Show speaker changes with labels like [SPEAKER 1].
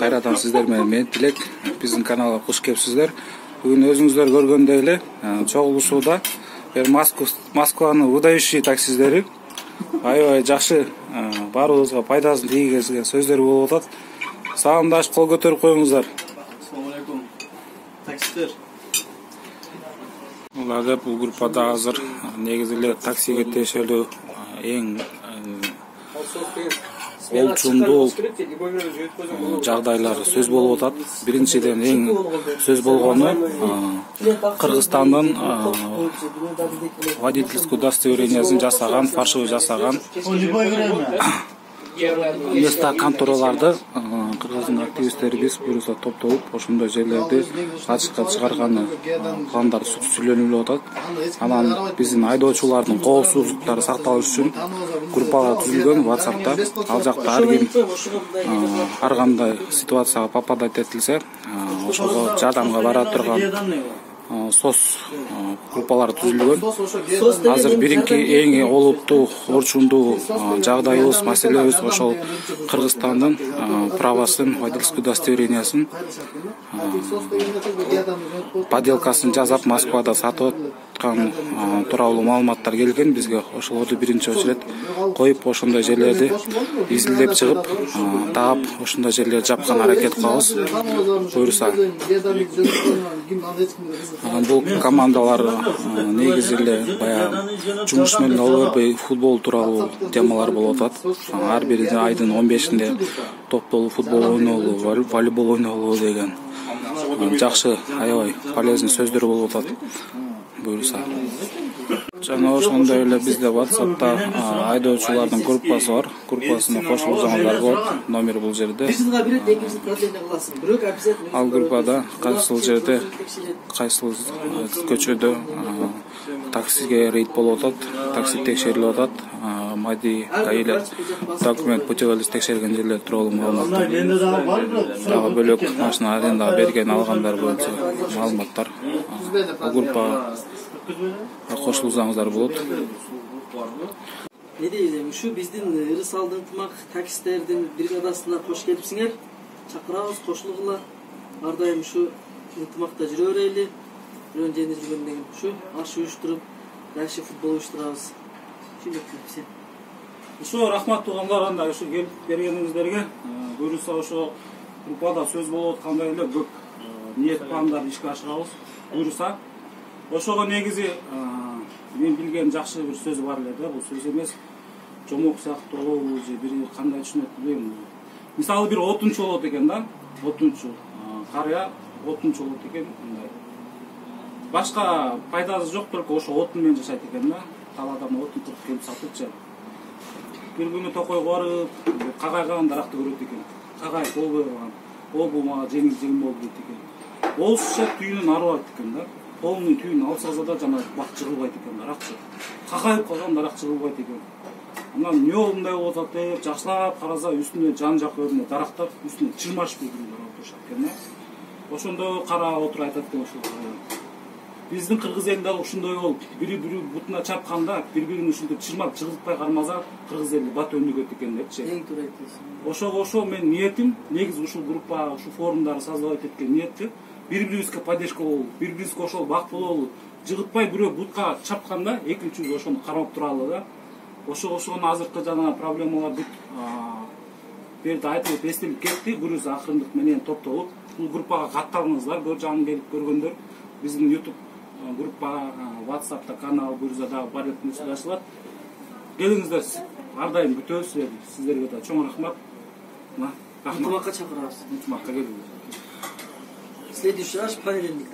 [SPEAKER 1] кайрадан сиздер менен мен Тилек. Биздин каналга куш келипсиздер. Бүгүн өзүңүздөр көргөндөй эле чогулушууда Москванын выдающий таксисттери аябай жакшы баарыбызга пайдасын тийгизген сөздөр болуп атат. Саламдашып кол көтөрүп коюңуздар.
[SPEAKER 2] Assalomu alaykum. Таксисттер.
[SPEAKER 1] Улар бул группада азыр негизи эле таксиге тиешелүү эң олчундуу жагдайлар сөз болуп атат. Биринчиден эң сөз болгону Кыргызстандын водительский удостоверениясын жасаган, фальшивый жасаган место контораларды кыргыздын активисттерибиз буюрса топтолуп ошондой жерлерди ачыкка чыгарганы кандай сүйлөнүлүп атат. Анан биздин айдоочулардын коопсуздуктары сакталыш үчүн группалар түзүлгөн WhatsApp'та. Ал жакта ар ким ар кандай ситуацияга попадать этилсе ошого жардамга бара турган сос группалар түзүлгөн. Азыр биринки эң олуттуу орчундуу жагдайыбыз, маселебиз ошол Кыргызстандын правасын, водительский удостоверениясын подделкасын жасап Москвада сатып аткан тууралуу маалыматтар келген бизге. Ошолорду биринчи очередь коюп, ошондой жерлерди изилдеп чыгып, таап, ошондой жерлерди жапкан аракет кылабыз. Буюрса бул командалар негизи эле баягы жумуш менен боло бербей футбол тууралуу темалар болуп атат. Ар бир айдын 15-инде топтолуп футбол ойнолу, волейбол ойнолу деген жакшы, аябай полезный сөздөр болуп атат. Буюрса жана ошондой эле бизде WhatsApp'та айдоочулардын группасы бар. Группасына кошулсаңыздар болот. Номер бул жерде. Ал группада кайсыл жерде, кайсыл көчөдө таксиге рейд болуп атат, такси текшерилип атат, мади кайылар документ путеводитель текшерген жерлер тууралуу маалыматтар. Дагы бөлөк машина аренда берген алгандар боюнча маалыматтар. Бул группага кошулсаңыздар болот.
[SPEAKER 2] Не дейсиң, ушу биздин ыры салды ынтымак таксисттердин бригадасына кош келипсиңер. Чакырабыз, кошулгула. Ар дайым ушу ынтымакта жүрө берели. Бирөө жерде жүргөндөн ушу аш уюштуруп, дальше футбол уюштурабыз. Ушундай.
[SPEAKER 3] Ошо рахмат туугандар, анда ушу келип бергениңиздерге. Буюрса ошо группада сөз болуп аткандай эле көп ниет пландарды ишке ашырабыз. Буюрса ошого негизи мен билген жакшы бир сөз бар эле да. Бул сөз эмес, жомок сыяктуу же бир кандай түшүнөт билбейм. Мисалы бир отунчу болот экен да. Отунчу карыя отунчу болот экен. Башка пайдасы жок, только ошо отун менен жашайт экен да. Таладан отун туруп келип сатыпчы. Бир күнү токойго барып, кагайган даракты көрөт экен. Кагай болбой калган. Ол бул мага жеңил болду дейт экен. Олсуша түйүнүн арыбайт экен да. Полный түйүн алсаза да жана бак жыгылбайт экен, даракчы. Кагайып калган дарак жыгылбайт экен. Анан эмне мындай болуп атат деп жакшылап караса, үстүнө жан жак өрүнө дарактар, үстүнө чырмаш бүгүндөр отурушат экен да. Ошондо карап отуруп айтат экен ошол. Биздин кыргыз элинде ушундай болуп, бири-бири бутуна чапканда, бири-бирин ушинтип чырмап жыгылтпай кармаса, кыргыз эли бат өнүгөт экен депчи.
[SPEAKER 2] Эң туура айттыңыз.
[SPEAKER 3] Ошо мен ниетим, негизи ушул группа, ушул форумдарды создавать эткен ниети бири-бирибизге поддержка бололу, бири-бирибизге ошол бак бололу. Жыгытпай бирөө бутка чапканда, экинчи ошону карап туралы да. Ошону азыркы жана проблемалар бүт берди айтылып эстелип кетти. Буюрса акырындык менен топтолуп, бул группага катталыңыздар, көр жагын келип көргөндөр. Биздин YouTube группа, WhatsApp'та канал, буюрса дагы барлык нерсе ачылат. Келиңиздер, ар дайым күтөбүз сиздерге да чоң рахмат.
[SPEAKER 2] Ынтымакка чакырабыз.
[SPEAKER 3] Ынтымакка келиңиздер.
[SPEAKER 2] Следующий аж понедельник.